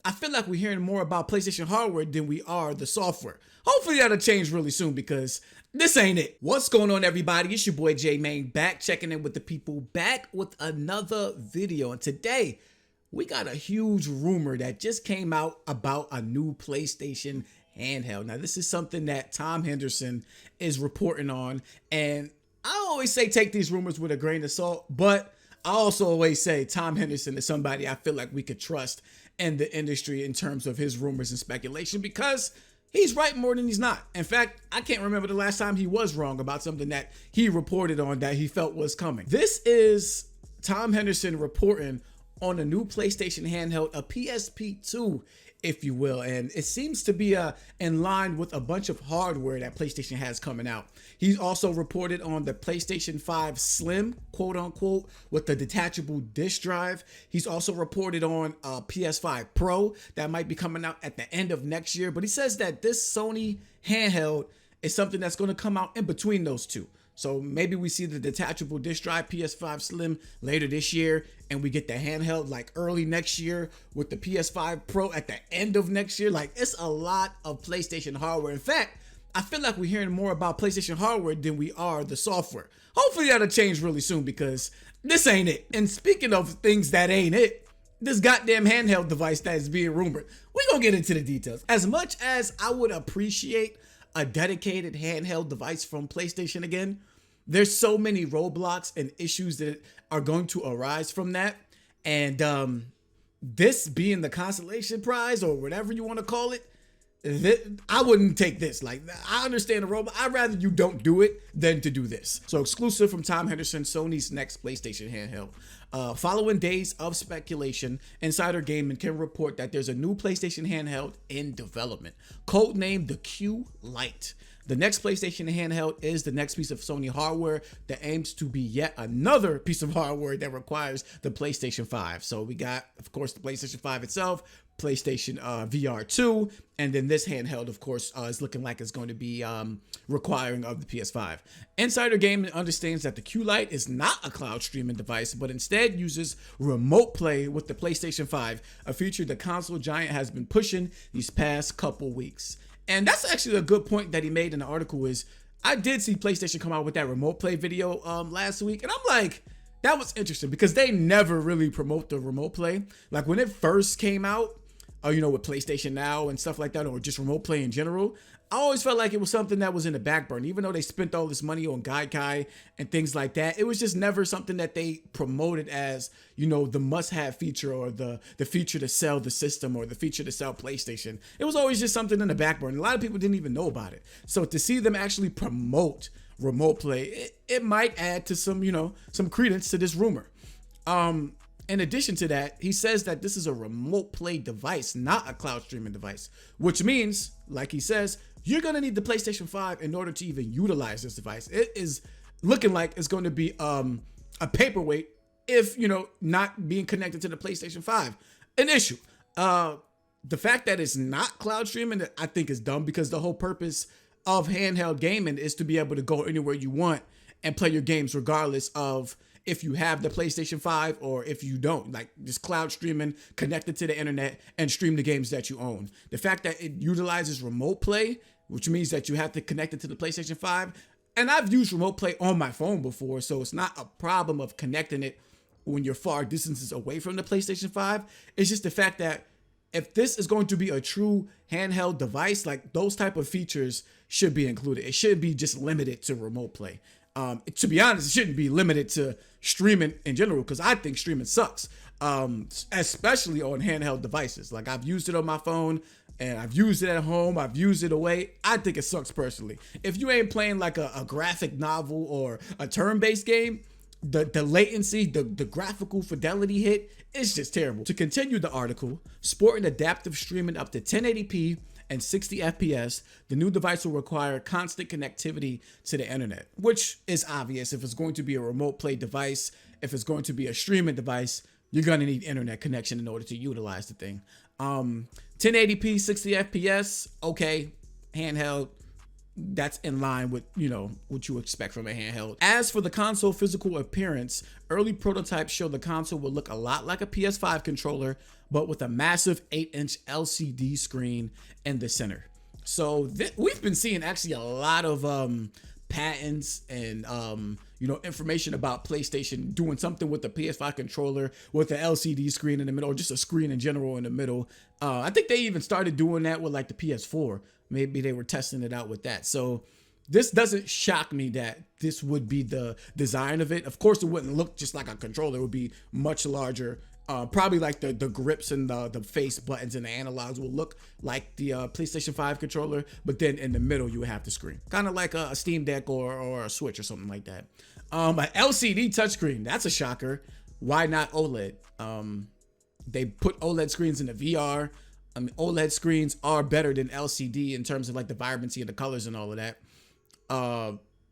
I feel like we're hearing more about PlayStation hardware than we are the software. Hopefully that'll change really soon because this ain't it. What's going on, everybody? It's your boy J Main back checking in with the people, back with another video. And today we got a huge rumor that just came out about a new PlayStation handheld. Now this is something that Tom Henderson is reporting on, and I always say take these rumors with a grain of salt, but I also always say Tom Henderson is somebody I feel like we could trust in the industry in terms of his rumors and speculation because he's right more than he's not. In fact, I can't remember the last time he was wrong about something that he reported on that he felt was coming. This is Tom Henderson reporting on a new PlayStation handheld, a PSP2, if you will, and it seems to be in line with a bunch of hardware that PlayStation has coming out. He's also reported on the PlayStation 5 Slim, quote unquote, with the detachable disk drive. He's also reported on a PS5 Pro that might be coming out at the end of next year, but he says that this Sony handheld is something that's going to come out in between those two. So maybe we see the detachable disk drive PS5 Slim later this year, and we get the handheld like early next year with the PS5 Pro at the end of next year. Like, it's a lot of PlayStation hardware. In fact, I feel like we're hearing more about PlayStation hardware than we are the software. Hopefully that'll change really soon because this ain't it. And speaking of things that ain't it, this goddamn handheld device that is being rumored, we're gonna get into the details. As much as I would appreciate a dedicated handheld device from PlayStation again, there's so many roadblocks and issues that are going to arise from that. And this being the consolation prize or whatever you want to call it, I wouldn't take this. Like, I understand the roadblock. I'd rather you don't do it than to do this. So exclusive from Tom Henderson, Sony's next PlayStation handheld. Following days of speculation, Insider Gaming can report that there's a new PlayStation handheld in development, codenamed the Q Lite. The next PlayStation handheld is the next piece of Sony hardware that aims to be yet another piece of hardware that requires the PlayStation 5. So we got, of course, the PlayStation 5 itself, PlayStation VR 2, and then this handheld, of course, is looking like it's going to be requiring of the PS5. Insider Gaming understands that the Q Lite is not a cloud streaming device, but instead uses remote play with the PlayStation 5, a feature the console giant has been pushing these past couple weeks. And that's actually a good point that he made in the article. Is I did see PlayStation come out with that remote play video last week, and I'm like, that was interesting because they never really promote the remote play. Like when it first came out, you know, with PlayStation Now and stuff like that, or just remote play in general, I always felt like it was something that was in the back burner. Even though they spent all this money on Gaikai and things like that, it was just never something that they promoted as, you know, the must-have feature or the feature to sell the system or the feature to sell PlayStation. It was always just something in the back burner. A lot of people didn't even know about it. So to see them actually promote remote play, it might add to some, you know, some credence to this rumor. In addition to that, he says that this is a remote play device, not a cloud streaming device, which means, like he says, you're going to need the PlayStation 5 in order to even utilize this device. It is looking like it's going to be a paperweight if, you know, not being connected to the PlayStation 5. An issue. The fact that it's not cloud streaming, I think is dumb because the whole purpose of handheld gaming is to be able to go anywhere you want and play your games regardless of if you have the PlayStation 5 or if you don't. Like, just cloud streaming, connected to the internet, and stream the games that you own. The fact that it utilizes remote play, which means that you have to connect it to the PlayStation 5, and I've used remote play on my phone before, so it's not a problem of connecting it when you're far distances away from the PlayStation 5. It's just the fact that if this is going to be a true handheld device, like, those type of features should be included. It shouldn't be just limited to remote play. To be honest, it shouldn't be limited to streaming in general because I think streaming sucks, especially on handheld devices. Like, I've used it on my phone and I've used it at home. I've used it away. I think it sucks personally. If you ain't playing like a graphic novel or a turn-based game, the latency, the graphical fidelity hit, it's just terrible. To continue the article, sporting adaptive streaming up to 1080p and 60 FPS, the new device will require constant connectivity to the internet, which is obvious. If it's going to be a remote play device, if it's going to be a streaming device, you're going to need internet connection in order to utilize the thing. 1080p, 60 FPS, okay, handheld, that's in line with, you know, what you expect from a handheld. As for the console physical appearance, early prototypes show the console will look a lot like a PS5 controller, but with a massive 8-inch LCD screen in the center. So we've been seeing actually a lot of patents and information about PlayStation doing something with the PS5 controller with the LCD screen in the middle, or just a screen in general in the middle. I think they even started doing that with like the PS4. Maybe they were testing it out with that. So this doesn't shock me that this would be the design of it. Of course, it wouldn't look just like a controller. It would be much larger. Probably like the grips and the face buttons and the analogs will look like the PlayStation 5 controller, but then in the middle you would have the screen, kind of like a Steam Deck or a Switch or something like that. An LCD touchscreen, that's a shocker. Why not OLED? They put OLED screens in the VR. OLED screens are better than LCD in terms of like the vibrancy and the colors and all of that.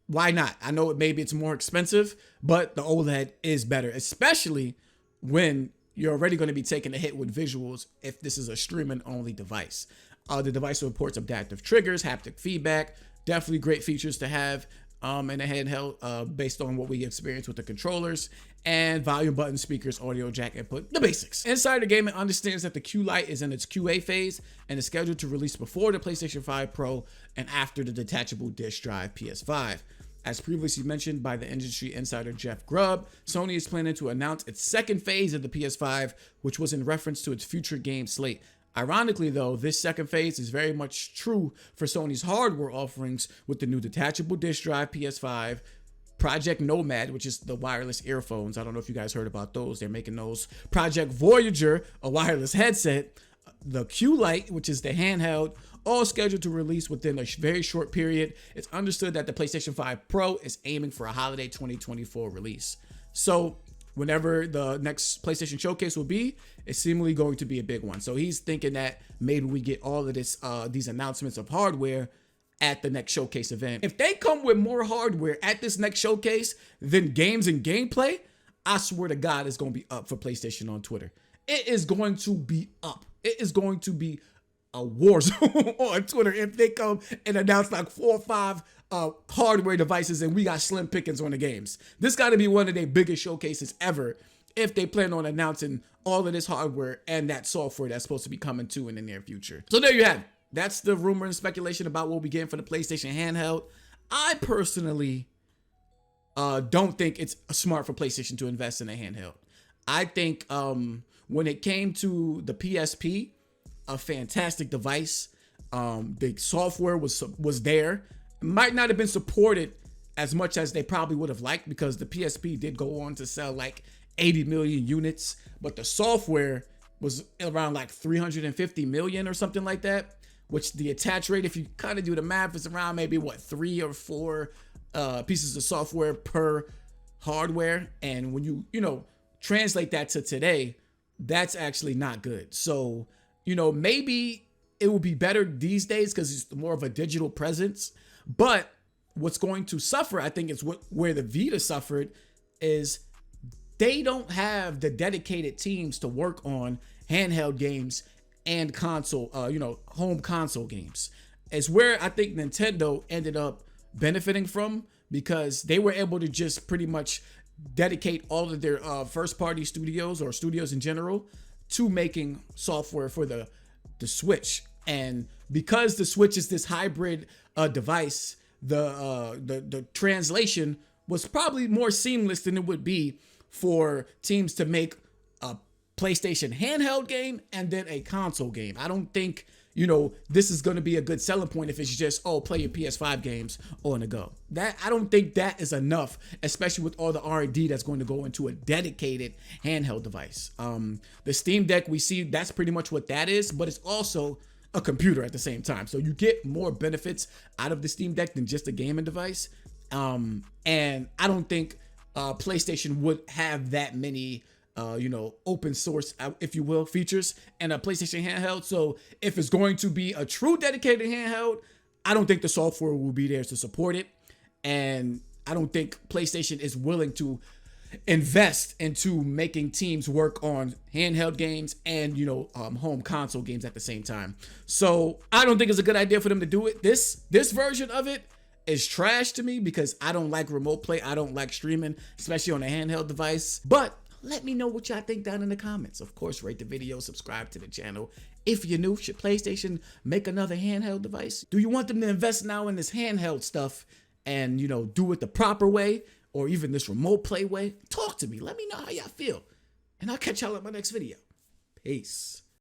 Why not? I know maybe it's more expensive, but the OLED is better, especially when you're already going to be taking a hit with visuals if this is a streaming only device. The device supports adaptive triggers, haptic feedback, definitely great features to have in a handheld based on what we experienced with the controllers, and volume button, speakers, audio jack input, the basics. Insider Gaming understands that the Q Lite is in its QA phase and is scheduled to release before the PlayStation 5 Pro and after the detachable disk drive PS5. As previously mentioned by the industry insider Jeff Grubb, Sony is planning to announce its second phase of the PS5, which was in reference to its future game slate. Ironically, though, this second phase is very much true for Sony's hardware offerings with the new detachable disk drive PS5, Project Nomad, which is the wireless earphones. I don't know if you guys heard about those. They're making those. Project Voyager, a wireless headset, the Q Lite, which is the handheld, all scheduled to release within a very short period. It's understood that the PlayStation 5 Pro is aiming for a holiday 2024 release. So whenever the next PlayStation showcase will be, it's seemingly going to be a big one. So he's thinking that maybe we get all of these announcements of hardware at the next showcase event. If they come with more hardware at this next showcase than games and gameplay, I swear to God, it's going to be up for PlayStation on Twitter. It is going to be up. It is going to be a war zone on Twitter if they come and announce like 4 or 5 hardware devices and we got slim pickings on the games. This got to be one of their biggest showcases ever if they plan on announcing all of this hardware and that software that's supposed to be coming to in the near future. So there you have it. That's the rumor and speculation about what we getting for the PlayStation handheld. I personally don't think it's smart for PlayStation to invest in a handheld. I think when it came to the PSP, a fantastic device. The software was there. It might not have been supported as much as they probably would have liked because the PSP did go on to sell like 80 million units, but the software was around like 350 million or something like that, which the attach rate, if you kind of do the math, is around maybe 3 or 4 pieces of software per hardware. And when you translate that to today, that's actually not good. So maybe it will be better these days because it's more of a digital presence. But what's going to suffer, I think, is where the Vita suffered, is they don't have the dedicated teams to work on handheld games and console, home console games. It's where I think Nintendo ended up benefiting from because they were able to just pretty much dedicate all of their first-party studios or studios in general to making software for the Switch. And because the Switch is this hybrid device, the translation was probably more seamless than it would be for teams to make a PlayStation handheld game and then a console game. I don't think this is going to be a good selling point if it's just, play your PS5 games on the go. I don't think that is enough, especially with all the R&D that's going to go into a dedicated handheld device. The Steam Deck, we see that's pretty much what that is, but it's also a computer at the same time. So you get more benefits out of the Steam Deck than just a gaming device. And I don't think PlayStation would have that many open source, if you will, features and a PlayStation handheld. So if it's going to be a true dedicated handheld, I don't think the software will be there to support it. And I don't think PlayStation is willing to invest into making teams work on handheld games and, home console games at the same time. So I don't think it's a good idea for them to do it. This version of it is trash to me because I don't like remote play. I don't like streaming, especially on a handheld device. But Let me know what y'all think down in the comments. Of course, rate the video, subscribe to the channel. If you're new, should PlayStation make another handheld device? Do you want them to invest now in this handheld stuff and, do it the proper way or even this remote play way? Talk to me. Let me know how y'all feel. And I'll catch y'all in my next video. Peace.